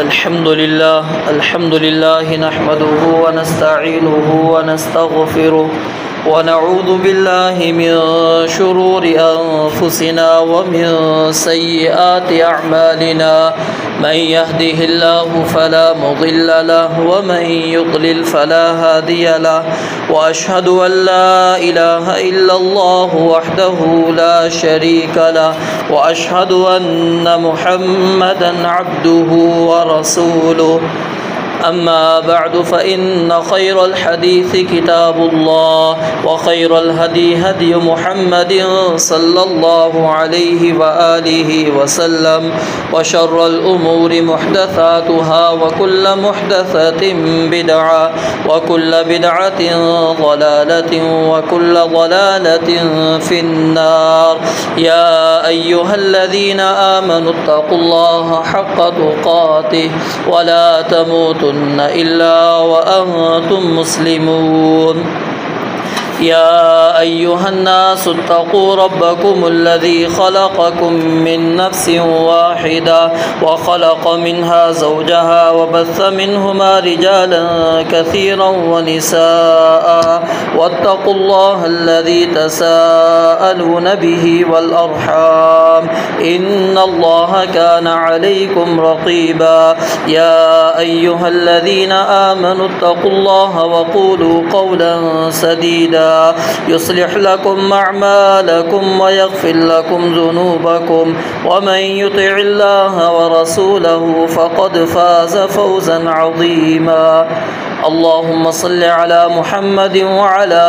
अल्हम्दुलिल्लाह नहमदुहु व नस्तईनुहु व नस्तगफिरुह व नऊज़ु बिल्लाहि मिन शुरूरि अनफुसिना व मिन सय्यिआति अअमालिना मन यहदिहिल्लाहु फला मुदिल्ल लहु व मन युद्लिल फला हादिय लहु व अशहदु अन ला इलाहा इल्लल्लाहु वहदहु ला शरीका लहु व अशहदु अन्न मुहम्मदन अब्दुहु व रसूलुहु अम्मा बअदु फ़इन्न ख़ैरल हदीस किताबुल्लाह व ख़ैरल हदी हदी मुहम्मदिन सल्लल्लाहु अलैहि व आलिहि वसल्लम व शर्रल उमूरि मुहदसातुहा व कुल्ल मुहदसतिन बिदअ व कुल्ल बिदअतिन ज़लालतिन व कुल्ल ज़लालतिन फिन्नार। या अय्युहल्लज़ीना आमनुत्तक़ुल्लाहा हक़्क़ तुक़ातिह व ला तमूतुन्ना इल्ला व अंतुम मुस्लिमून। या अय्युहन्नासु इत्तक़ू रब्बकुमुल्लज़ी ख़लक़कुम मिन नफ्सिन वाहिदा व ख़लक़ मिन्हा ज़ौजहा व बस्स मिन्हुमा रिजालन कसीरन व निसाअ वत्तक़ुल्लाहल्लज़ी तसाअलून बिही वल अर्हाम इन्नल्लाहा कान अलैकुम रक़ीबा। या अय्युहल्लज़ीना आमनु इत्तक़ुल्लाहा व क़ूलू क़ौलन सदीदा युस्लिह लकुम अअमालकुम व यग़फिर लकुम ज़ुनूबकुम व मन युतिइल्लाह व रसूलहु फ़क़द फ़ाज़ फ़ौज़न अज़ीमा। अल्लाहुम्मा सल्लि अला मुहम्मद व अला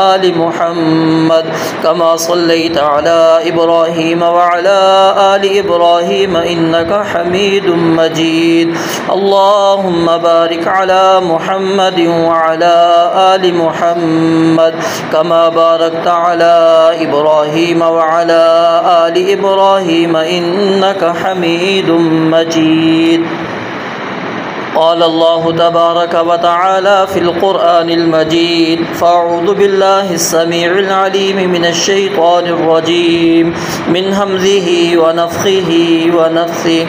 आलि मुहम्मद कमा सल्लैता अला इब्राहीम व अला आलि इब्राहीम इन्नका हमीदुम मजीद। अल्लाहुम्मा बारिक अला मुहम्मद व अला आलि मुहम्मद कमा बारकता अला इब्राहीम व अला आलि इब्राहीम इन्नका हमीदुम मजीद। क़ाल अल्लाहु तबारक व तआला फ़िल क़ुरआनिल मजीद फ़अऊज़ु बिल्लाहिस समीइल अलीम मिनश शैतानिर रजीम मिन हम्ज़िही व नफ़्ख़िही व नफ़्सिही।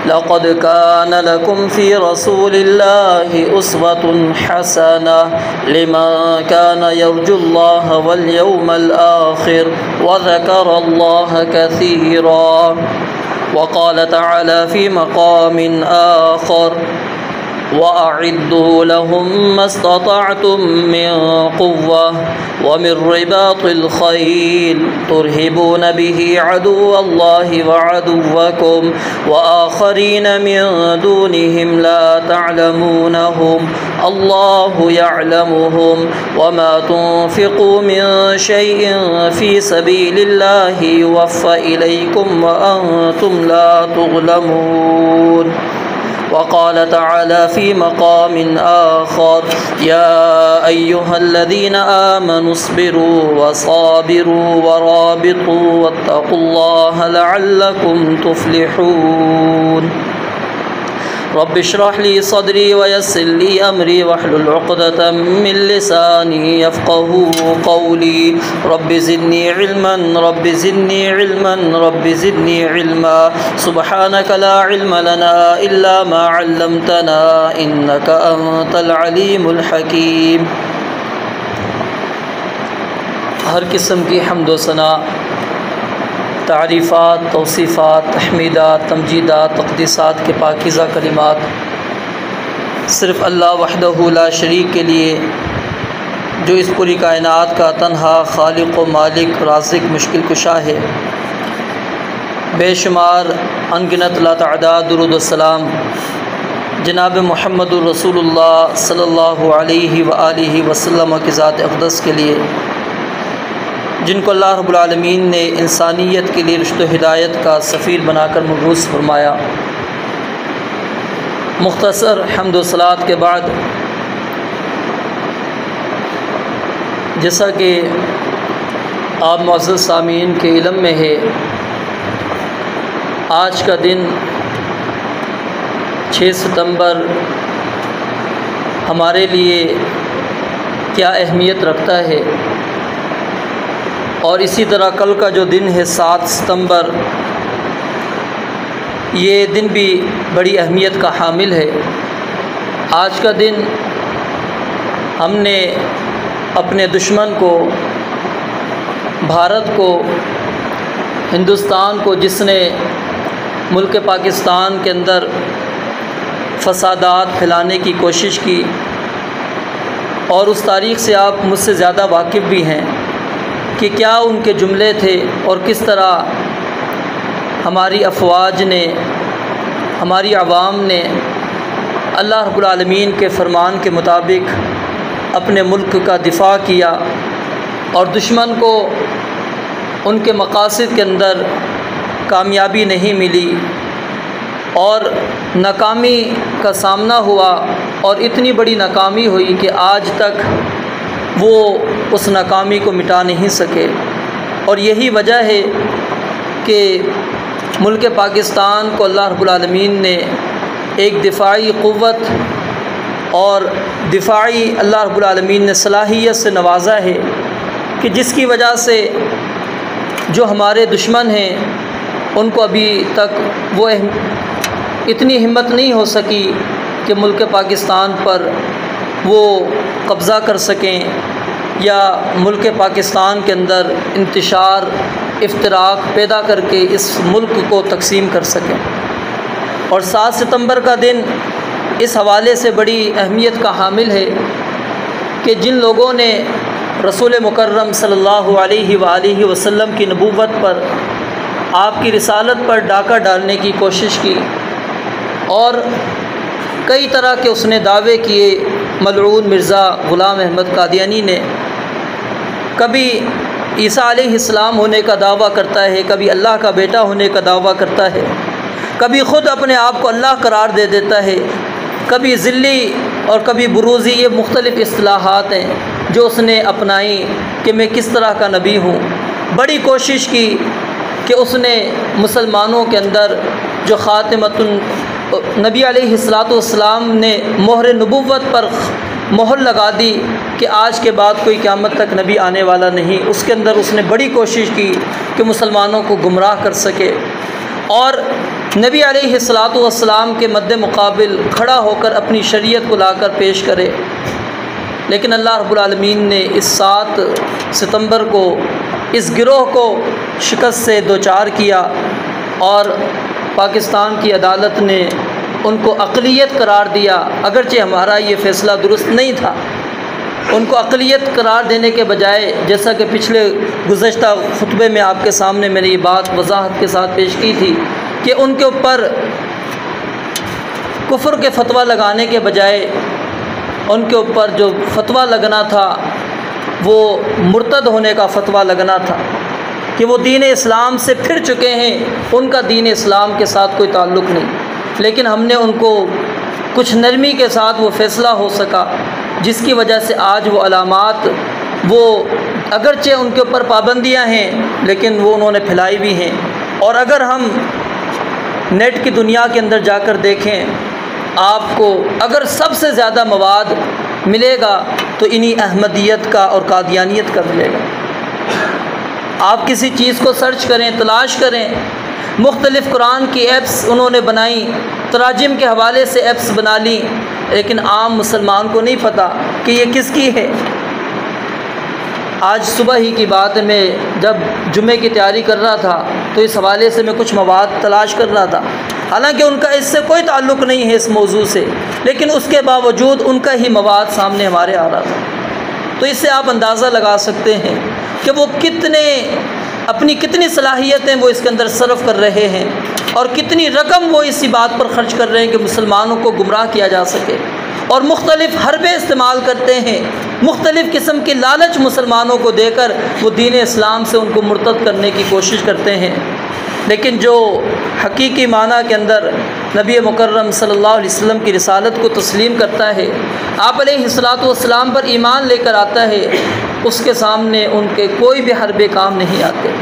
लक़द कान लकुम फ़ी रसूलिल्लाहि उस्वतुन हसनह लिमन कान यर्जुल्लाह वल यौमल आख़िर व ज़करल्लाह कसीरा। वक़ाल तआला फ़ी मक़ामिन आख़र वअइद्दू लहुम मस्ततअतुम मिन क़ुव्वह व मिन रिबातिल ख़ैल तुरहिबून बिही अदुव्वल्लाहि व अदुव्वकुम व आख़रीन मिन दूनिहिम ला तअलमूनहुम अल्लाहु यअलमुहुम व मा तुन्फ़िक़ू मिन शैइन फ़ी सबीलिल्लाहि युवफ़्फ़ा इलैकुम व अंतुम ला तुज़लमून। वक़ाल तआला फ़ी मक़ामिन आख़र या अय्युहल्लज़ीना आमनु अस्बिरू व साबिरू व राबितू वत्तक़ुल्लाह लअल्लकुम तुफ़्लिहून। रब्बि इश्रह ली सदरी व यस्सिर ली अमरी वहलुल उक़दतम मिन लिसानी यफ़क़हू क़ौली। Rabbi ज़िदनी इल्मन rabbi ज़िदनी इल्मन rabbi ज़िदनी इल्मा। सुब्हानक ला इल्म लना इल्ला मा अल्लमतना इन्नका अंतल अलीमुल हकीम। हर किस्म की हम्द व सना, तारीफ़ात, तौसीफ़ात, तहमीदात, तमजीदात, तक़दीसात के पाकीज़ा कलिमात सिर्फ़ अल्लाह वहदहु ला शरीक के लिए, जो इस पूरी कायनात का तन्हा खालिक व मालिक, राज़िक, मुश्किल कुशा है। बेशुमार अनगिनत लातादाद दुरूद व सलाम जनाब मुहम्मदुर रसूलुल्लाह सल्लल्लाहु अलैहि व आलिहि वसल्लम की ज़ात अक़दस के लिए, जिनको अल्लाह रब्बुल आलमीन ने इंसानियत के लिए रुश्द व हिदायत का सफ़ीर बनाकर मबूस फरमाया। मुख्तसर हम्द व सलात के बाद, जैसा कि आप मुअज़्ज़ज़ सामीन के इल्म में है, आज का दिन 6 सितंबर हमारे लिए क्या अहमियत रखता है, और इसी तरह कल का जो दिन है 7 सितंबर, ये दिन भी बड़ी अहमियत का हामिल है। आज का दिन हमने अपने दुश्मन को, भारत को, हिंदुस्तान को, जिसने मुल्क पाकिस्तान के अंदर फसादात फैलाने की कोशिश की, और उस तारीख़ से आप मुझसे ज़्यादा वाकिफ़ भी हैं कि क्या उनके जुमले थे और किस तरह हमारी अफवाज ने, हमारी आवाम ने अल्लाह रब्बुल आलमीन के फ़रमान के मुताबिक अपने मुल्क का दिफ़ा किया और दुश्मन को उनके मक़ासिद के अंदर कामयाबी नहीं मिली और नाकामी का सामना हुआ, और इतनी बड़ी नाकामी हुई कि आज तक वो उस नाकामी को मिटा नहीं सके। और यही वजह है कि मुल्क पाकिस्तान को अल्लाह रब्बुल आलमीन ने एक दिफ़ाई क़ुव्वत और दिफ़ाई अल्लाह रब्बुल आलमीन ने सलाहियत से नवाजा है कि जिसकी वजह से जो हमारे दुश्मन हैं उनको अभी तक वो इतनी हिम्मत नहीं हो सकी कि मुल्क पाकिस्तान पर वो कब्ज़ा कर सकें या मुल्क पाकिस्तान के अंदर इंतशार, इफ्तराक पैदा करके इस मुल्क को तकसीम कर सकें। और 7 सितंबर का दिन इस हवाले से बड़ी अहमियत का हामिल है कि जिन लोगों ने रसूल मुकर्रम सल्लल्लाहु अलैहि वसल्लम की नबूवत पर, आपकी रिसालत पर डाका डालने की कोशिश की और कई तरह के उसने दावे किए। मलऊन मिर्ज़ा ग़ुलाम अहमद कादियानी ने कभी ईसा अलैहिस्सलाम होने का दावा करता है, कभी अल्लाह का बेटा होने का दावा करता है, कभी ख़ुद अपने आप को अल्लाह करार दे देता है, कभी ज़िल्ली और कभी बुरूज़ी। ये मुख्तलिफ़ इस्तिलाहात हैं जो उसने अपनाई कि मैं किस तरह का नबी हूँ। बड़ी कोशिश की कि उसने मुसलमानों के अंदर जो ख़ातिमतुन नबी अलैहिस्सलातु वस्सलाम ने मोहर नबुव्वत पर मोहर लगा दी कि आज के बाद कोई क़यामत तक नबी आने वाला नहीं, उसके अंदर उसने बड़ी कोशिश की कि मुसलमानों को गुमराह कर सके और नबी अलैहिस्सलातु वस्सलाम के मद्दे मुकाबिल खड़ा होकर अपनी शरीयत को लाकर पेश करे। लेकिन अल्लाह रब्बुल आलमीन ने इस 7 सितंबर को इस गिरोह को शिकस्त से दोचार किया और पाकिस्तान की अदालत ने उनको अक़लियत करार दिया। अगरचे हमारा ये फ़ैसला दुरुस्त नहीं था, उनको अक़लियत करार देने के बजाय, जैसा कि पिछले गुज़श्ता खुतबे में आपके सामने मैंने ये बात वजाहत के साथ पेश की थी कि उनके ऊपर कुफ्र के फ़तवा लगाने के बजाय उनके ऊपर जो फ़तवा लगना था वो मुर्तद होने का फ़तवा लगना था कि वो दीन इस्लाम से फिर चुके हैं, उनका दीन इस्लाम के साथ कोई ताल्लुक़ नहीं। लेकिन हमने उनको कुछ नरमी के साथ वो फ़ैसला हो सका, जिसकी वजह से आज वो अलामात, वो अगरचे उनके ऊपर पाबंदियां हैं लेकिन वो उन्होंने फैलाई भी हैं। और अगर हम नेट की दुनिया के अंदर जाकर देखें, आपको अगर सबसे ज़्यादा मवाद मिलेगा तो इन्हीं अहमदियत का और कादियानियत का मिलेगा। आप किसी चीज़ को सर्च करें, तलाश करें, मुख्तलिफ़ कुरान की ऐप्स उन्होंने बनाई, तराजिम के हवाले से ऐप्स बना ली, लेकिन आम मुसलमान को नहीं पता कि ये किसकी है। आज सुबह ही की बात है, मैं जब जुमे की तैयारी कर रहा था तो इस हवाले से मैं कुछ मवाद तलाश कर रहा था, हालांकि उनका इससे कोई ताल्लुक़ नहीं है इस मौजू से, लेकिन उसके बावजूद उनका ही मवाद सामने हमारे आ रहा था। तो इससे आप अंदाज़ा लगा सकते हैं कि वो अपनी कितनी सलाहियतें वो इसके अंदर सर्व कर रहे हैं और कितनी रकम वो इसी बात पर ख़र्च कर रहे हैं कि मुसलमानों को गुमराह किया जा सके, और मुख्तलिफ़ हरबे इस्तेमाल करते हैं, मुख्तलिफ़ किस्म की लालच मुसलमानों को देकर वो दीन इस्लाम से उनको मुर्तद करने की कोशिश करते हैं। लेकिन जो हकीकी माना के अंदर नबी मुकर्रम सल्लल्लाहु अलैहि वसल्लम की रिसालत को तस्लीम करता है, आप अलैहिस्सलातु वस्सलाम पर ईमान लेकर आता है, उसके सामने उनके कोई भी हरबे काम नहीं आते।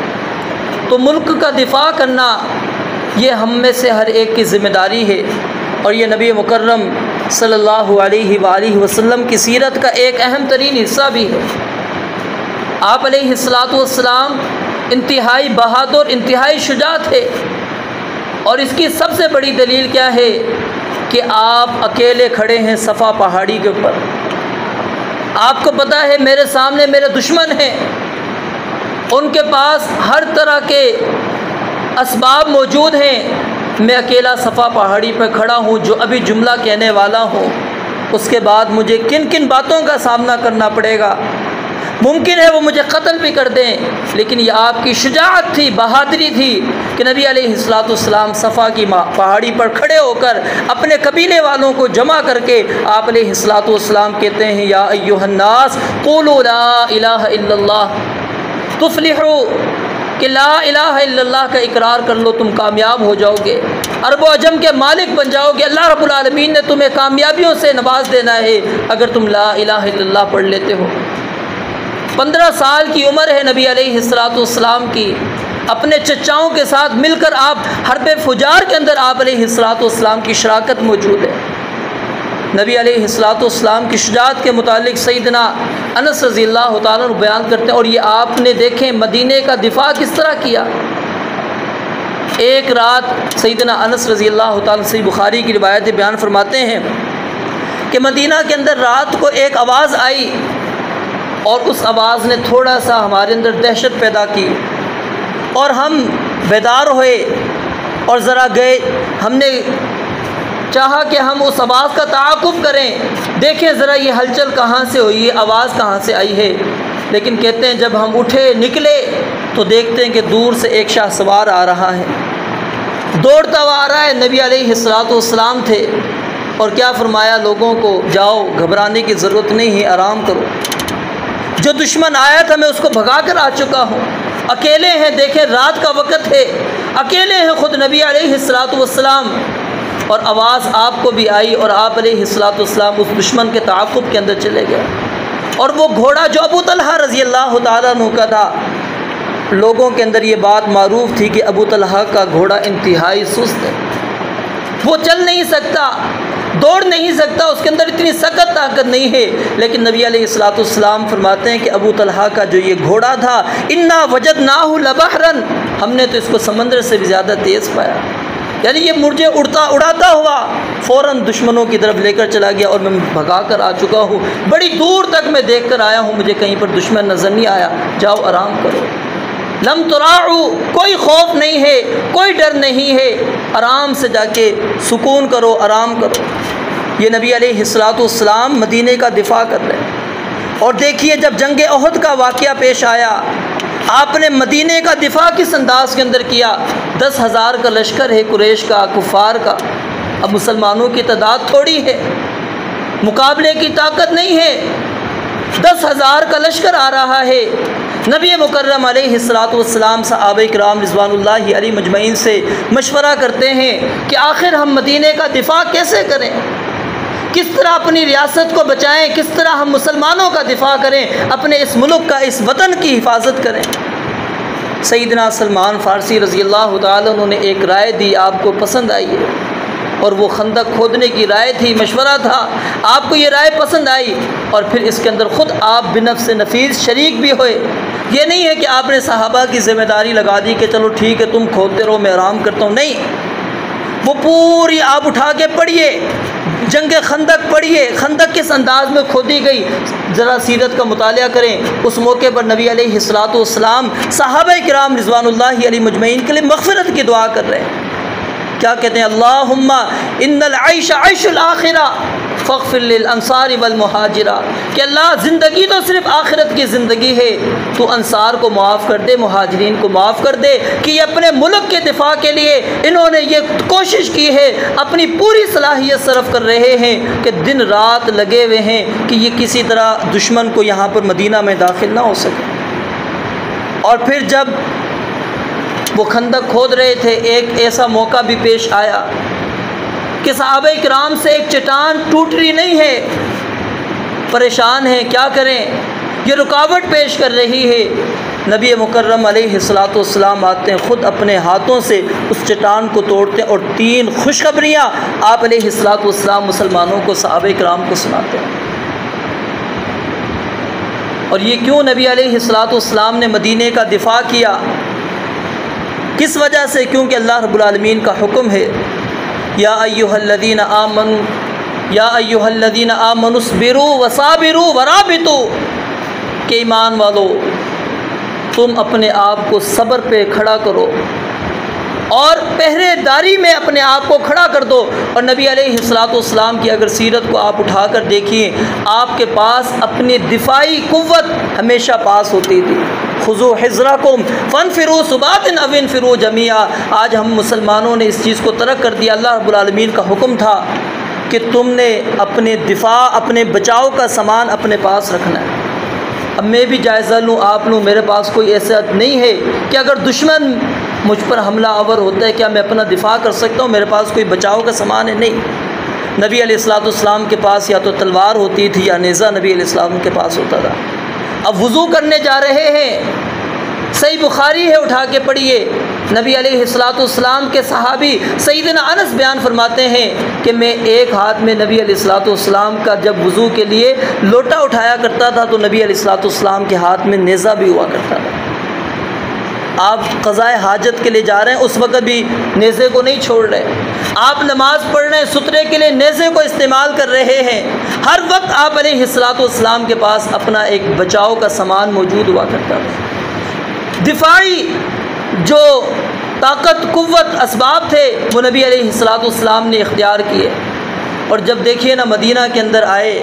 तो मुल्क का दिफ़ा करना ये हम में से हर एक की ज़िम्मेदारी है, और ये नबी मुकर्रम सल्लल्लाहु अलैहि वसल्लम की सीरत का एक अहम तरीन हिस्सा भी है। आप अलैहिस्सलातु वस्सलाम इंतहाई बहादुर, इंतहाई शुजा थे, और इसकी सबसे बड़ी दलील क्या है कि आप अकेले खड़े हैं सफ़ा पहाड़ी के ऊपर। आपको पता है मेरे सामने मेरे दुश्मन हैं, उनके पास हर तरह के असबाब मौजूद हैं। मैं अकेला सफ़ा पहाड़ी पर खड़ा हूँ, जो अभी जुमला कहने वाला हूँ उसके बाद मुझे किन किन बातों का सामना करना पड़ेगा। मुमकिन है वो मुझे कत्ल भी कर दें, लेकिन ये आपकी शुजाअत थी, बहादुरी थी कि नबी अलैहिस्सलाम सफ़ा की पहाड़ी पर खड़े होकर अपने कबीले वालों को जमा करके आप अलैहिस्सलाम कहते हैं, या अय्युहन्नास क़ूलू ला इलाहा इल्लल्लाह तुफ़्लिहू, कि ला इलाहा इल्लल्लाह का इकरार कर लो, तुम कामयाब हो जाओगे, अरब अजम के मालिक बन जाओगे। अल्लाह रब्बुल आलमीन ने तुम्हें कामयाबियों से नवाज देना है अगर तुम ला इलाहा इल्लल्लाह पढ़ लेते हो। 15 साल की उम्र है नबी अलैहिस्सलाम की, अपने चचाओं के साथ मिलकर आप हरब फुजार के अंदर आप अलैहिस्सलाम की शराकत मौजूद है। नबी अलैहिस्सलाम की शुजाअत के मुतालिक सैयदना अनस रज़ियल्लाहु ताला अन्हु बयान करते हैं, और ये आपने देखें मदीने का दिफा किस तरह किया। एक रात सैयदना अनस रज़ियल्लाहु ताला सही बुखारी की रिवायत बयान फरमाते हैं कि मदीना के अंदर रात को एक आवाज़ आई और उस आवाज़ ने थोड़ा सा हमारे अंदर दहशत पैदा की और हम बेदार हुए और ज़रा गए। हमने चाहा कि हम उस आवाज़ का ताक़ुब करें, देखें ज़रा ये हलचल कहाँ से हुई है, आवाज़ कहाँ से आई है। लेकिन कहते हैं जब हम उठे निकले तो देखते हैं कि दूर से एक शाह सवार आ रहा है, दौड़ता हुआ आ रहा है। नबी अलैहिस्सलाम थे और क्या फरमाया लोगों को, जाओ घबराने की ज़रूरत नहीं है, आराम करो। जो दुश्मन आया था मैं उसको भगा कर आ चुका हूँ। अकेले हैं, देखें रात का वक़्त है, अकेले हैं खुद नबी अलैहिस्सलाम, और आवाज़ आपको भी आई और आप अलैहिस्सलाम उस दुश्मन के ताक़ुब के अंदर चले गए। और वो घोड़ा जो अबू तलहा रज़ियल्लाहु ताला अन्हु का था, लोगों के अंदर ये बात मारूफ़ थी कि अबू तलहा का घोड़ा इंतहाई सुस्त है, वो चल नहीं सकता, दौड़ नहीं सकता, उसके अंदर इतनी सख्त ताकत नहीं है। लेकिन नबी अलैहिस्सलाम फरमाते हैं कि अबू तलहा का जो ये घोड़ा था, इन्ना वजदनाहु लबहरन, हमने तो इसको समंदर से भी ज़्यादा तेज़ पाया। यानी ये मुझे उड़ाता हुआ फ़ौरन दुश्मनों की तरफ लेकर चला गया और मैं भगा कर आ चुका हूँ। बड़ी दूर तक मैं देख कर आया हूँ, मुझे कहीं पर दुश्मन नज़र नहीं आया। जाओ आराम करो, लम तुराऊ, कोई खौफ नहीं है, कोई डर नहीं है, आराम से जाके सुकून करो, आराम करो। ये नबी अलैहिस्सलाम मदीने का दिफा कर रहे हैं। और देखिए जब जंग ओहद का वाक़या पेश आया, आपने मदीने का दिफा किस अंदाज के अंदर किया। 10,000 का लश्कर है कुरैश का, कुफ़ार का। अब मुसलमानों की तादाद थोड़ी है, मुकाबले की ताकत नहीं है, 10,000 का लश्कर आ रहा है। नबी मुकर्रम अलैहिस्सलाम सहाबा किराम रिज़वानुल्लाहि अलैहिम मजमईन से मशवरा करते हैं कि आखिर हम मदीने का दिफा कैसे करें, किस तरह अपनी रियासत को बचाएं, किस तरह हम मुसलमानों का दिफा करें, अपने इस मुल्क का, इस वतन की हिफाजत करें। सैयदना सलमान फ़ारसी रज़ियल्लाहु ताला उन्होंने एक राय दी, आपको पसंद आई है, और वो खंदक खोदने की राय थी, मशवरा था, आपको ये राय पसंद आई और फिर इसके अंदर ख़ुद आप बिनफ़्स नफ़ीस शरीक भी हुए। ये नहीं है कि आपने सहाबा की ज़िम्मेदारी लगा दी कि चलो ठीक है तुम खोदते रहो मैं आराम करता हूँ, नहीं, वो पूरी आप उठा के पढ़िए, जंग खंदक पढ़िए, खंदक किस अंदाज में खोदी गई, ज़रा सीरत का मुतालिया करें। उस मौके पर नबी अलैहिस्सलाम सहाबा किराम रिज़वानुल्लाहि अलैहिम मजमईन के लिए मग़फ़िरत की दुआ कर रहे हैं। क्या कहते हैं, अल्लाहुम्मा इन्नल ऐश ऐशुल आखिरा फ़ग़फ़िर लिल अंसारी वल मुहाजिरा, कि अल्लाह ज़िंदगी तो सिर्फ़ आखिरत की ज़िंदगी है, तो अंसार को माफ़ कर दे, मुहाजिरीन को माफ़ कर दे कि ये अपने मुल्क के दिफा के लिए इन्होंने ये कोशिश की है, अपनी पूरी सलाहियत सर्फ कर रहे हैं कि दिन रात लगे हुए हैं कि ये किसी तरह दुश्मन को यहाँ पर मदीना में दाखिल ना हो सके। और फिर जब वो खंदक खोद रहे थे, एक ऐसा मौका भी पेश आया कि सहाबा किराम से एक चट्टान टूट रही नहीं है, परेशान हैं, क्या करें, ये रुकावट पेश कर रही है। नबी मुकर्रम अलैहिस्सलाम आते हैं, ख़ुद अपने हाथों से उस चट्टान को तोड़ते हैं और 3 खुशखबरियाँ आप अलैहिस्सलाम मुसलमानों को, सहाबा किराम को सुनाते हैं। और ये क्यों नबी अलैहिस्सलाम ने मदीने का दिफा किया, किस वजह से? क्योंकि अल्लाह रब्बुल आलमीन का हुक्म है, या अय्युहल्लज़ीना आमनुस्बिरू वसाबिरू वराबितू, के ईमान वालो तुम अपने आप को सब्र पे खड़ा करो और पहरेदारी में अपने आप को खड़ा कर दो। और नबी अलैहिस्सलाम की अगर सीरत को आप उठा कर देखिए, आपके पास अपनी दिफाई कुव्वत हमेशा पास होती थी। खुज़ू हिज़्रकुम फनफिरू सुबातिन अव इनफिरू जमीआ। आज हम मुसलमानों ने इस चीज़ को तर्क कर दिया। अल्लाह रब्बुल आलमीन का हुक्म था कि तुमने अपने दिफा, अपने बचाव का सामान अपने पास रखना है। अब मैं भी जायज़ा लूँ, आप लूँ, मेरे पास कोई ऐसा नहीं है कि अगर दुश्मन मुझ पर हमला आवर होता है क्या मैं अपना दिफा कर सकता हूँ? मेरे पास कोई बचाव का सामान है? नहीं। नबी अलैहिस्सलाम के पास या तो तलवार होती थी या नेज़ा नबी अलैहिस्सलाम के पास होता था। अब वज़ू करने जा रहे हैं, सही बुखारी है, उठा के पढ़िए। नबी अलैहिस्सलाम के सहाबी सैयदना अनस बयान फरमाते हैं कि मैं एक हाथ में नबी अलैहिस्सलाम का जब वज़ू के लिए लोटा उठाया करता था तो नबी अलैहिस्सलाम के हाथ में नेज़ा भी हुआ करता था। आप क़ज़ाए हाजत के लिए जा रहे हैं, उस वक़्त भी नेज़े को नहीं छोड़ रहे। आप नमाज़ पढ़ रहे हैं, सुतरे के लिए नेज़े को इस्तेमाल कर रहे हैं। हर वक्त आप अलैहिस्सलाम के पास अपना एक बचाव का सामान मौजूद हुआ करता था। दिफाई जो ताकत, कुव्वत, असबाब थे वो नबी अलैहिस्सलाम ने इख्तियार किए। और जब देखिए ना मदीना के अंदर आए,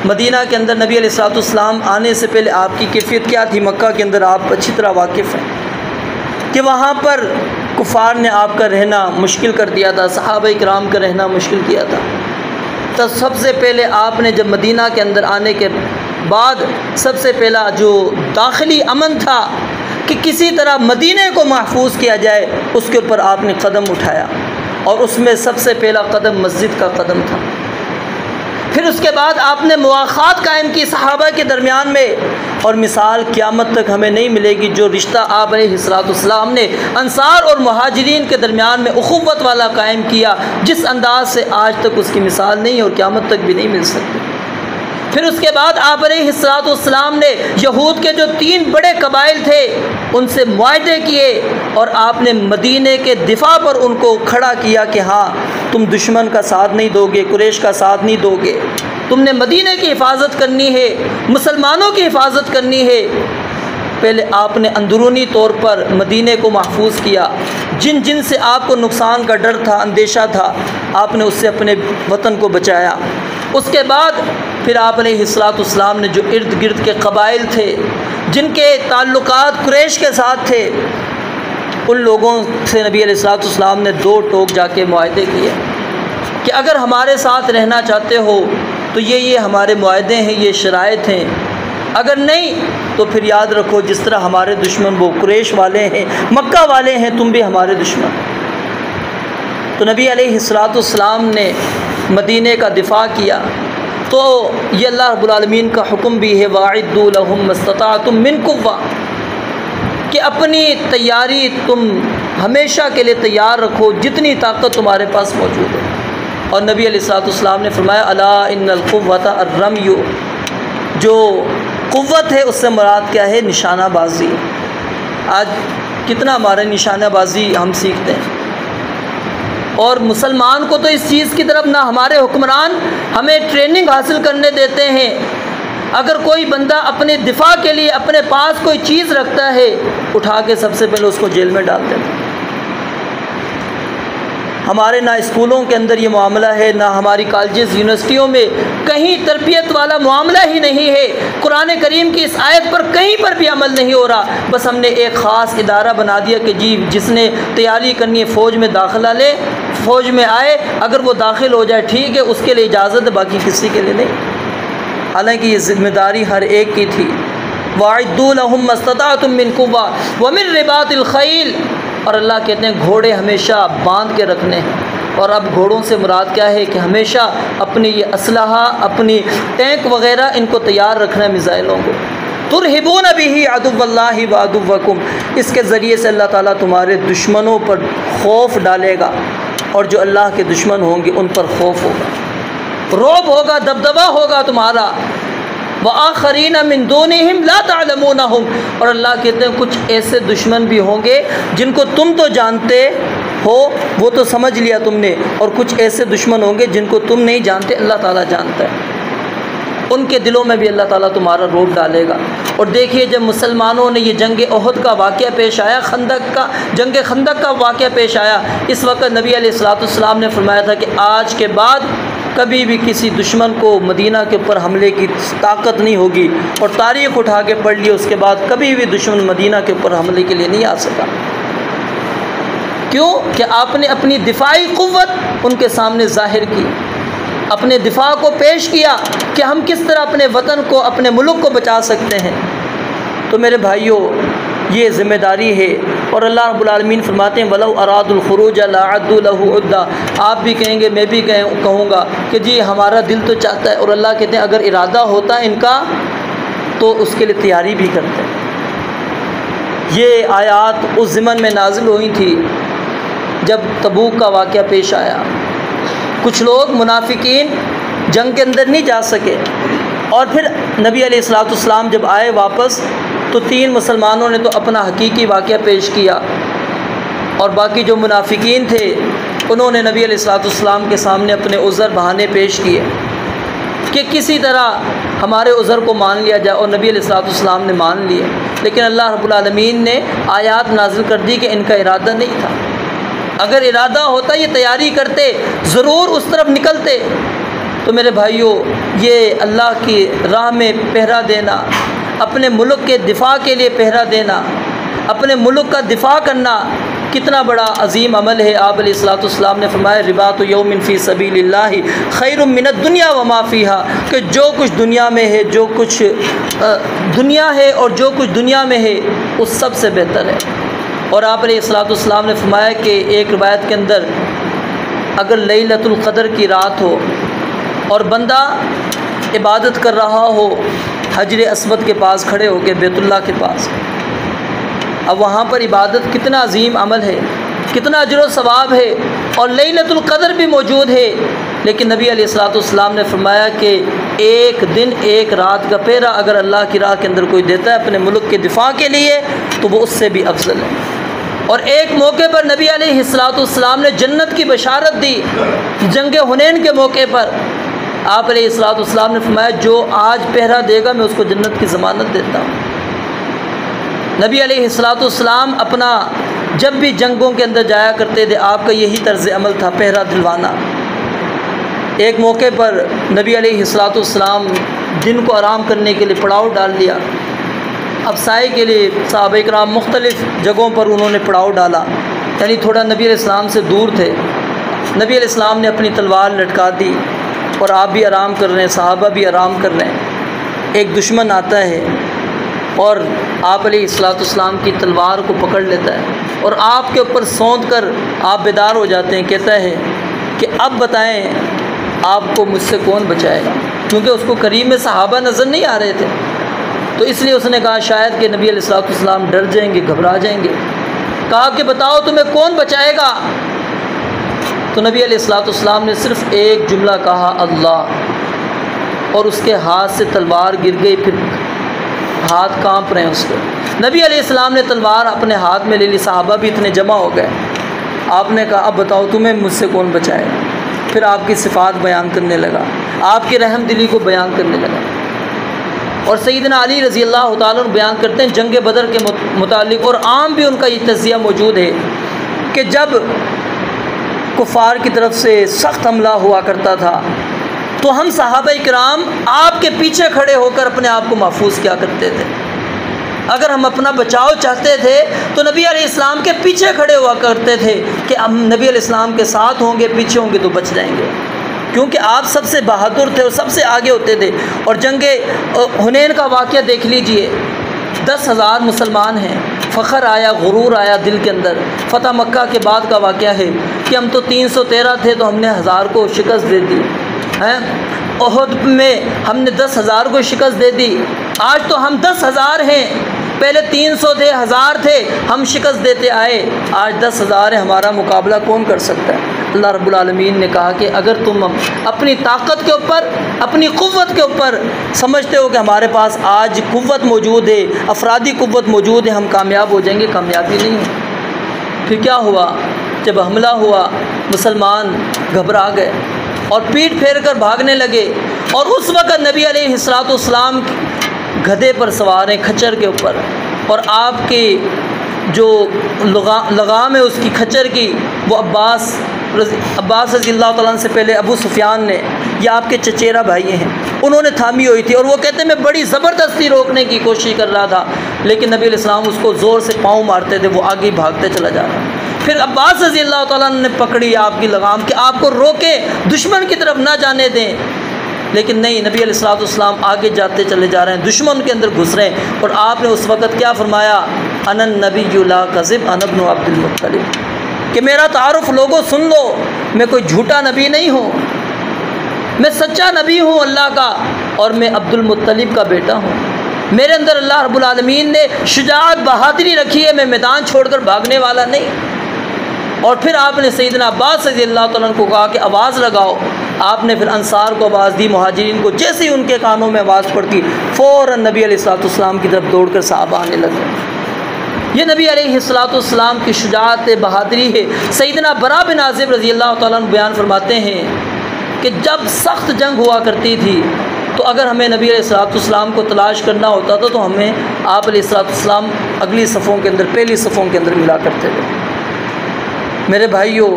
मदीना के अंदर नबी अलैहिस्सलाम आने से पहले आपकी कैफियत क्या थी? मक्का के अंदर आप अच्छी तरह वाकिफ़ हैं कि वहाँ पर कुफ़ार ने आपका रहना मुश्किल कर दिया था, सहाबा किराम का रहना मुश्किल किया था। तो सबसे पहले आपने जब मदीना के अंदर आने के बाद सबसे पहला जो दाखिली अमन था कि किसी तरह मदीने को महफूज किया जाए, उसके ऊपर आपने कदम उठाया और उसमें सबसे पहला कदम मस्जिद का कदम था। फिर उसके बाद आपने मुआख़ात कायम की सहाबा के दरमियान में, और मिसाल क़यामत तक हमें नहीं मिलेगी जो रिश्ता आप अलैहिस्सलाम ने अंसार और मुहाजिरीन के दरमियान में उख़ुव्वत वाला कायम किया, जिस अंदाज से आज तक उसकी मिसाल नहीं और क़यामत तक भी नहीं मिल सकती। फिर उसके बाद आप अलैहिस्सलाम ने यहूद के जो 3 बड़े कबाइल थे उनसे मुआहदे किए और आपने मदीने के दिफा पर उनको खड़ा किया कि हाँ तुम दुश्मन का साथ नहीं दोगे, कुरैश का साथ नहीं दोगे, तुमने मदीने की हिफाजत करनी है, मुसलमानों की हिफाजत करनी है। पहले आपने अंदरूनी तौर पर मदीने को महफूज किया, जिन जिन से आपको नुकसान का डर था, अंदेशा था, आपने उससे अपने वतन को बचाया। उसके बाद फिर आप अलैहिस्सलाम ने जो इर्द गिर्द के कबाइल थे जिनके ताल्लुकात कुरैश के साथ थे, उन लोगों से नबी अलैहिस्सलाम ने 2 टोक जाके मुआहदे किए कि अगर हमारे साथ रहना चाहते हो तो ये हमारे मुआहदे हैं, ये शराइत हैं, अगर नहीं तो फिर याद रखो जिस तरह हमारे दुश्मन वो कुरैश वाले हैं, मक्का वाले हैं, तुम भी हमारे दुश्मन। तो नबी अलैहिस्सलाम ने मदीने का दिफा किया। तो ये अल्लाह रब्बुल आलमीन का हुक्म भी है, वाइद्दू लहुम मस्तताअतुम मिन कुव्वा, कि अपनी तैयारी तुम हमेशा के लिए तैयार रखो जितनी ताकत तुम्हारे पास मौजूद है। और नबी अलैहिस्सलाम ने फरमाया अला इन्नल कुव्वता अर्रम्यु, जो कुव्वत है उससे मुराद क्या है? निशानाबाजी। आज कितना हमारे निशानाबाजी हम सीखते हैं, और मुसलमान को तो इस चीज़ की तरफ ना हमारे हुक्मरान हमें ट्रेनिंग हासिल करने देते हैं। अगर कोई बंदा अपने दिफा के लिए अपने पास कोई चीज़ रखता है, उठा के सबसे पहले उसको जेल में डाल देते हैं। हमारे ना स्कूलों के अंदर ये मामला है, ना हमारी कॉलेजेस यूनिवर्सिटियों में कहीं तरबियत वाला मामला ही नहीं है। कुरान करीम की इस आयत पर कहीं पर भी अमल नहीं हो रहा। बस हमने एक ख़ास इदारा बना दिया कि जी जिसने तैयारी करनी है फ़ौज में दाखिला ले, फ़ौज में आए, अगर वो दाखिल हो जाए ठीक है, उसके लिए इजाज़त है, बाकी किसी के लिए नहीं। हालांकि ये ज़िम्मेदारी हर एक की थी। वाइद्दू लहुम मस्तताअतुम मिन कुव्वा व मिन रिबातिल खैल, और अल्लाह कहते हैं घोड़े हमेशा बांध के रखने हैं। और अब घोड़ों से मुराद क्या है कि हमेशा अपने ये असलहा, अपनी टैंक वग़ैरह इनको तैयार रखना है मिज़ाइलों को। तुरहिबून बिही अदुव्वल्लाहि व अदुव्वकुम, इसके ज़रिए से अल्लाह ताला तुम्हारे दुश्मनों पर खौफ डालेगा, और जो अल्लाह के दुश्मन होंगे उन पर खौफ होगा, रौब होगा, दबदबा होगा तुम्हारा। व आखरीन मिन दूनिहिम ला तअलमूनहुम, और अल्लाह कहते हैं कुछ ऐसे दुश्मन भी होंगे जिनको तुम तो जानते हो, वो तो समझ लिया तुमने, और कुछ ऐसे दुश्मन होंगे जिनको तुम नहीं जानते, अल्लाह ताला जानता है। उनके दिलों में भी अल्लाह ताला तुम्हारा रोब डालेगा। और देखिए जब मुसलमानों ने ये जंग ओहद का वाक़या पेश आया, जंग खंदक का वाक़या पेश आया, इस वक्त नबी अलैहिस्सलाम ने फरमाया था कि आज के बाद कभी भी किसी दुश्मन को मदीना के ऊपर हमले की ताकत नहीं होगी। और तारीख़ उठा के पढ़ लिया, उसके बाद कभी भी दुश्मन मदीना के ऊपर हमले के लिए नहीं आ सका। क्यों? कि आपने अपनी दिफाई क़ुव्वत उनके सामने ज़ाहिर की, अपने दिफा को पेश किया कि हम किस तरह अपने वतन को, अपने मुल्क को बचा सकते हैं। तो मेरे भाइयों, ये ज़िम्मेदारी है। और अल्लाह रब्बुल आलमीन फरमाते हैं वलौ अरादुल खुरूज लअद्दू लहू उद्दा, आप भी कहेंगे, मैं भी कहूँगा कि जी हमारा दिल तो चाहता है, और अल्लाह कहते हैं अगर इरादा होता है इनका तो उसके लिए तैयारी भी करते हैं। ये आयात उस ज़मन में नाज़िल हुई थी जब तबूक का वाक़या पेश आया। कुछ लोग मुनाफिकीन जंग के अंदर नहीं जा सके, और फिर नबी अलैहिस्सलाम जब आए वापस, तो 3 मुसलमानों ने तो अपना हकीकी वाक़या पेश किया, और बाकी जो मुनाफिकीन थे उन्होंने नबी अलैहिस्सलाम के सामने अपने उज़र बहाने पेश किए कि किसी तरह हमारे उज़र को मान लिया जाए, और नबी अलैहिस्सलाम ने मान लिए। लेकिन अल्लाह रब्बुल आलमीन ने आयात नाज़िल कर दी कि इनका इरादा नहीं था। अगर इरादा होता, ये तैयारी करते, ज़रूर उस तरफ निकलते। तो मेरे भाइयों, ये अल्लाह की राह में पहरा देना, अपने मुल्क के दिफा के लिए पहरा देना, अपने मुल्क का दिफा करना कितना बड़ा अजीम अमल है। आप अलैहिस्सलाम ने फरमाया रिबातु यौमिन फ़ी सबीलिल्लाहि खैरुम मिनद दुनिया व मा फ़ीहा, कि जो कुछ दुनिया में है, जो कुछ दुनिया है और जो कुछ दुनिया में है, उस सब से बेहतर है। और आप अलैहिस्सलाम ने फरमाया कि एक रिवायत के अंदर अगर लैलतुल क़द्र की रात हो और बंदा इबादत कर रहा हो हजर अस्वद के पास खड़े होकर, बैतुल्लाह के पास, अब वहाँ पर इबादत कितना अजीम अमल है, कितना अजर व सवाब है, और लैलतुल क़द्र भी मौजूद है। लेकिन नबी अलैहिस्सलाम ने फरमाया कि एक दिन एक रात का पहरा अगर अल्लाह की राह के अंदर कोई देता है अपने मुल्क के दिफा के लिए, तो वो उससे भी अफजल है। और एक मौके पर नबी अलैहिस्सलाम ने जन्नत की बशारत दी, जंग हुनैन के मौके पर आप अलैहिस्सलाम ने फरमाया जो आज पहरा देगा मैं उसको जन्नत की ज़मानत देता हूँ। नबी अलैहिस्सलाम अपना जब भी जंगों के अंदर जाया करते थे, आपका यही तर्ज़ अमल था, पहरा दिलवाना। एक मौके पर नबी अलैहिस्सलाम दिन को आराम करने के लिए पड़ाव डाल लिया। अब साए के लिए सहाबा किराम मुख्तलिफ़ जगहों पर उन्होंने पड़ाव डाला, यानी थोड़ा नबी अलैहिस्सलाम से दूर थे। नबी अलैहिस्सलाम ने अपनी तलवार लटका दी और आप भी आराम कर रहे हैं, सहाबा भी आराम कर रहे हैं। एक दुश्मन आता है और आप अलैहिस्सलाम की तलवार को पकड़ लेता है और आपके ऊपर सौंध कर आप बेदार हो जाते हैं। कहता है कि अब बताएं आपको मुझसे कौन बचाएगा, क्योंकि उसको करीब में सहाबा नज़र नहीं आ रहे थे। तो इसलिए उसने कहा शायद कि नबी अलैहिस्सलाम डर जाएंगे, घबरा जाएंगे। कहा कि बताओ तुम्हें कौन बचाएगा। तो नबी अलैहिस्सलाम ने सिर्फ़ एक जुमला कहा, अल्लाह, और उसके हाथ से तलवार गिर गई। फिर हाथ कांप रहे हैं उसके। नबी अलैहिस्सलाम ने तलवार अपने हाथ में ले ली, सहाबा भी इतने जमा हो गए। आपने कहा अब बताओ तुम्हें मुझसे कौन बचाएगा। फिर आपकी सिफ़ात बयान करने लगा, आपकी रहम दिली को बयान करने लगा। और सैयदना अली रज़ी अल्लाह तआला अन्हु बयान करते हैं जंग बदर के मुतालिक, और आम भी उनका ये तज़किया मौजूद है कि जब कुफ़ार की तरफ से सख्त हमला हुआ करता था तो हम सहाबा किराम आपके पीछे खड़े होकर अपने आप को महफूज किया करते थे। अगर हम अपना बचाव चाहते थे तो नबी अलैहिस्सलाम के पीछे खड़े हुआ करते थे कि हम नबी अलैहिस्सलाम के साथ होंगे, पीछे होंगे तो बच जाएंगे, क्योंकि आप सबसे बहादुर थे और सबसे आगे होते थे। और जंगे हुनैन का वाक़या देख लीजिए, 10,000 मुसलमान हैं, फ़ख्र आया, गुरूर आया दिल के अंदर। फ़तह मक्का के बाद का वाक़या है कि हम तो 313 थे तो हमने 1000 को शिकस्त दे दी हैं। ओहद में हमने 10,000 को शिकस्त दे दी। आज तो हम 10,000 हैं पहले 300 थे, 1000 थे, हम शिकस्त देते आए, आज 10,000 है, हमारा मुकाबला कौन कर सकता है? अल्लाह रब्बुल आलमीन ने कहा कि अगर तुम अपनी ताकत के ऊपर, अपनी क़ुव्वत के ऊपर समझते हो कि हमारे पास आज क़ुव्वत मौजूद है, अफरादी क़ुव्वत मौजूद है, हम कामयाब हो जाएंगे, कामयाबी नहीं है। फिर क्या हुआ? जब हमला हुआ मुसलमान घबरा गए और पीठ फेर कर भागने लगे, और उस वक़्त नबी अलैहिस्सलाम गधे पर सवार हैं, खच्चर के ऊपर, और आपके जो लगाम है उसकी खच्चर की, वो अब्बास रज़ियल्लाहु तआला से पहले अबू सुफियान ने, या आपके चचेरा भाई हैं, उन्होंने थामी हुई थी, और वो कहते हैं मैं बड़ी ज़बरदस्ती रोकने की कोशिश कर रहा था, लेकिन नबी अलैहिस्सलाम उसको ज़ोर से पाँव मारते थे, वो आगे भागते चला जा रहा। फिर अब्बास रज़ियल्लाहु तआला ने पकड़ी आपकी लगाम कि आपको रोके, दुश्मन की तरफ ना जाने दें, लेकिन नहीं, नबी अलैहिस्सलाम आगे जाते चले जा रहे हैं, दुश्मन के अंदर घुस रहे हैं। और आपने उस वक़्त क्या फरमाया? अनन नबिय्यु ला कज़िब अना इब्नु अब्दुल मुत्तलिब, कि मेरा तारुफ़ लोगों सुन लो, मैं कोई झूठा नबी नहीं हूँ, मैं सच्चा नबी हूँ अल्लाह का, और मैं अब्दुल मुत्तलिब का बेटा हूँ। मेरे अंदर अल्लाह रब्बुल आलमीन ने शुजाअत, बहादुरी रखी है, मैं मैदान छोड़कर भागने वाला नहीं। और फिर आपने सैयदना अब्बास रज़ियल्लाहु तआला को कहा कि आवाज़ लगाओ। आपने फिर अंसार को आवाज़ दी, मुहाजिरीन को, जैसे ही उनके कानों में आवाज़ पड़ती फ़ौरन नबी अलैहिस्सलाम की तरफ दौड़कर सहाबा आने लगे। ये नबी अलैहिस्सलाम की शुजाअत, बहादुरी है। सैयदना बरा बिन आज़िब रज़ियल्लाहु तआला अन्हु बयान फरमाते हैं कि जब सख्त जंग हुआ करती थी, तो अगर हमें नबी अलैहिस्सलाम को तलाश करना होता था, तो हमें आप अलैहिस्सलाम अगली सफ़ों के अंदर, पहली सफ़ों के अंदर मिला करते थे। मेरे भाइयों,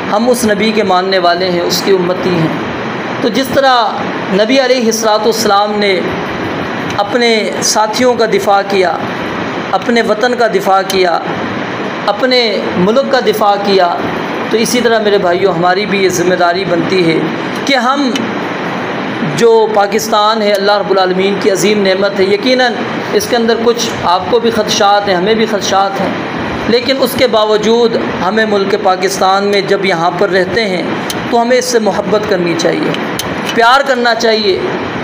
हम उस नबी के मानने वाले हैं, उसकी उम्मती हैं। तो जिस तरह नबी अलैहिस्सलाम ने अपने साथियों का दिफ़ा किया, अपने वतन का दिफ़ा किया, अपने मुल्क का दिफ़ा किया, तो इसी तरह मेरे भाइयों हमारी भी ये ज़िम्मेदारी बनती है कि हम, जो पाकिस्तान है अल्लाह रब्बुल आलमीन की अज़ीम नेमत है, यकीनन इसके अंदर कुछ आपको भी ख़दशात हैं, हमें भी ख़दशात हैं, लेकिन उसके बावजूद हमें मुल्क पाकिस्तान में जब यहाँ पर रहते हैं तो हमें इससे मोहब्बत करनी चाहिए, प्यार करना चाहिए।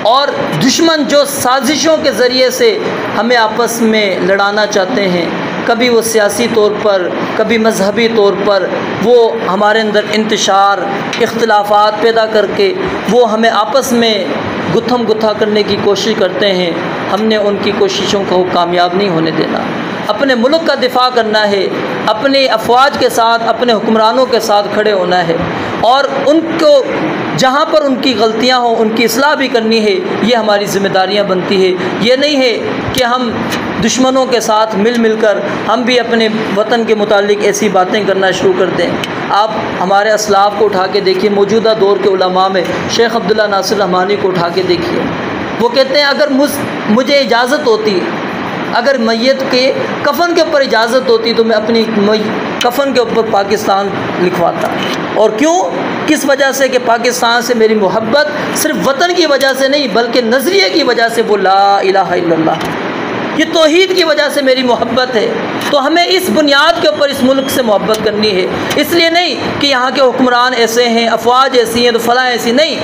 और दुश्मन जो साजिशों के ज़रिए से हमें आपस में लड़ाना चाहते हैं, कभी वो सियासी तौर पर, कभी मजहबी तौर पर, वो हमारे अंदर इंतशार, इख्तिलाफ़ात पैदा करके वो हमें आपस में गुत्थम गुत्था करने की कोशिश करते हैं, हमने उनकी कोशिशों को कामयाब नहीं होने देना। अपने मुल्क का दिफ़ा करना है, अपने अफवाज के साथ, अपने हुक्मरानों के साथ खड़े होना है, और उनको जहाँ पर उनकी गलतियाँ हों उनकी इस्लाह भी करनी है। ये हमारी ज़िम्मेदारियाँ बनती है। ये नहीं है कि हम दुश्मनों के साथ मिल मिलकर हम भी अपने वतन के मुतालिक ऐसी बातें करना शुरू कर दें। आप हमारे असलाफ़ को उठा के देखिए, मौजूदा दौर के उलमा में शेख अब्दुल्ला नासिर रहमानी को उठा के देखिए, वो कहते हैं अगर मुझे इजाज़त होती, अगर मैयत के कफ़न के ऊपर इजाज़त होती तो मैं अपनी कफ़न के ऊपर पाकिस्तान लिखवाता। और क्यों? किस वजह से? कि पाकिस्तान से मेरी मोहब्बत सिर्फ़ वतन की वजह से नहीं, बल्कि नज़रिए की वजह से, वो ला इलाहा इल्लल्लाह, ये तौहीद की वजह से मेरी मोहब्बत है। तो हमें इस बुनियाद के ऊपर इस मुल्क से मोहब्बत करनी है। इसलिए नहीं कि यहाँ के हुक्मरान ऐसे हैं, अफवाज ऐसी हैं, तो फ़लाँ ऐसी नहीं।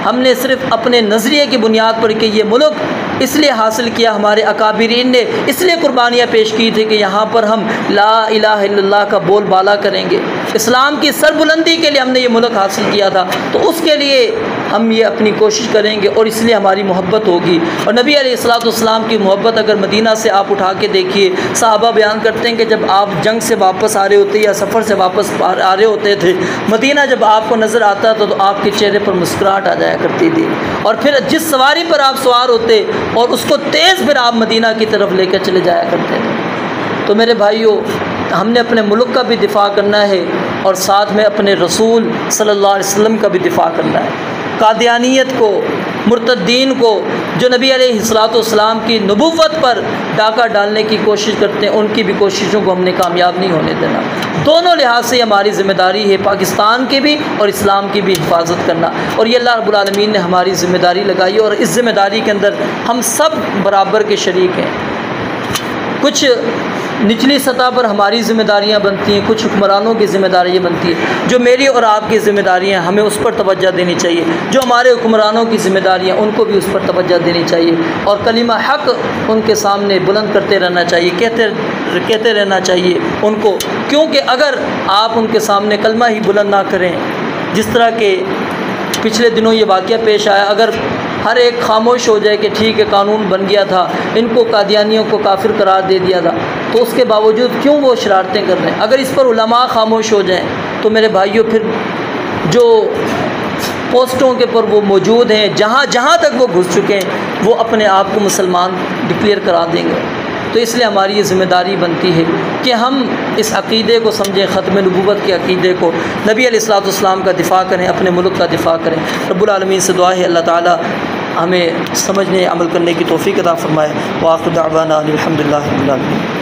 हमने सिर्फ़ अपने नज़रिए की बुनियाद पर कि ये मुल्क इसलिए हासिल किया, हमारे अकाबिरीन ने इसलिए कुर्बानियाँ पेश की थी कि यहाँ पर हम ला इलाहा इल्लल्लाह का बोलबाला करेंगे, इस्लाम की सरबुलंदी के लिए हमने ये मुल्क हासिल किया था। तो उसके लिए हम ये अपनी कोशिश करेंगे और इसलिए हमारी मोहब्बत होगी। और नबी अलैहिस्सलाम की मोहब्बत अगर मदीना से आप उठा के देखिए, सहाबा बयान करते हैं कि जब आप जंग से वापस आ रहे होते या सफ़र से वापस आ रहे होते थे, मदीना जब आपको नज़र आता था तो आपके चेहरे पर मुस्कुराहट आ जाया करती थी। और फिर जिस सवारी पर आप सवार होते और उसको तेज़ फिर आप मदीना की तरफ लेकर चले जाया करते थे। तो मेरे भाइयों, हमने अपने मुल्क का भी दिफ़ा करना है और साथ में अपने रसूल सल्लल्लाहु अलैहि वसल्लम का भी दिफ़ा करना है। कादियानियत को, मुर्तद्दीन को, जो नबी अलैहिस्सलाम की नबुव्वत पर डाका डालने की कोशिश करते हैं, उनकी भी कोशिशों को हमने कामयाब नहीं होने देना। दोनों लिहाज से हमारी ज़िम्मेदारी है, पाकिस्तान की भी और इस्लाम की भी हिफाजत करना। और ये अल्लाह रब्बुल आलमीन ने हमारी ज़िम्मेदारी लगाई और इस ज़िम्मेदारी के अंदर हम सब बराबर के शरीक हैं। कुछ निचली सतह पर हमारी ज़िम्मेदारियाँ बनती हैं, कुछ हुक्मरानों की ज़िम्मेदारियाँ बनती है। जो मेरी और आपकी ज़िम्मेदारियाँ हमें उस पर तवज्जो देनी चाहिए, जो हमारे हुक्मरानों की ज़िम्मेदारियाँ उनको भी उस पर तवज्जो देनी चाहिए और कलिमा हक़ उनके सामने बुलंद करते रहना चाहिए, कहते रहना चाहिए उनको। क्योंकि अगर आप उनके सामने कलमा ही बुलंद ना करें, जिस तरह के पिछले दिनों ये वाक़या पेश आया, अगर हर एक खामोश हो जाए कि ठीक है कानून बन गया था, इनको कादियानियों को काफिर करार दे दिया था, तो उसके बावजूद क्यों वो शरारतें कर रहे हैं? अगर इस पर उलमा खामोश हो जाएं तो मेरे भाइयों फिर जो पोस्टों के पर वो मौजूद हैं, जहाँ तक वो घुस चुके हैं, वो अपने आप को मुसलमान डिक्लेयर करा देंगे। तो इसलिए हमारी ये ज़िम्मेदारी बनती है कि हम इस अक़ीदे को समझें, ख़त्म नबूवत के अक़ीदे को, नबी अलैहिस्सलाम का दिफ़ा करें, अपने मुल्क का दिफ़ा करें। रब्बुल आलमीन से दुआ है अल्लाह ताला हमें समझने अमल करने की तौफ़ीक़ अता फ़रमाए। व आख़िर दअवाना अनिल हम्दुलिल्लाहि रब्बिल आलमीन।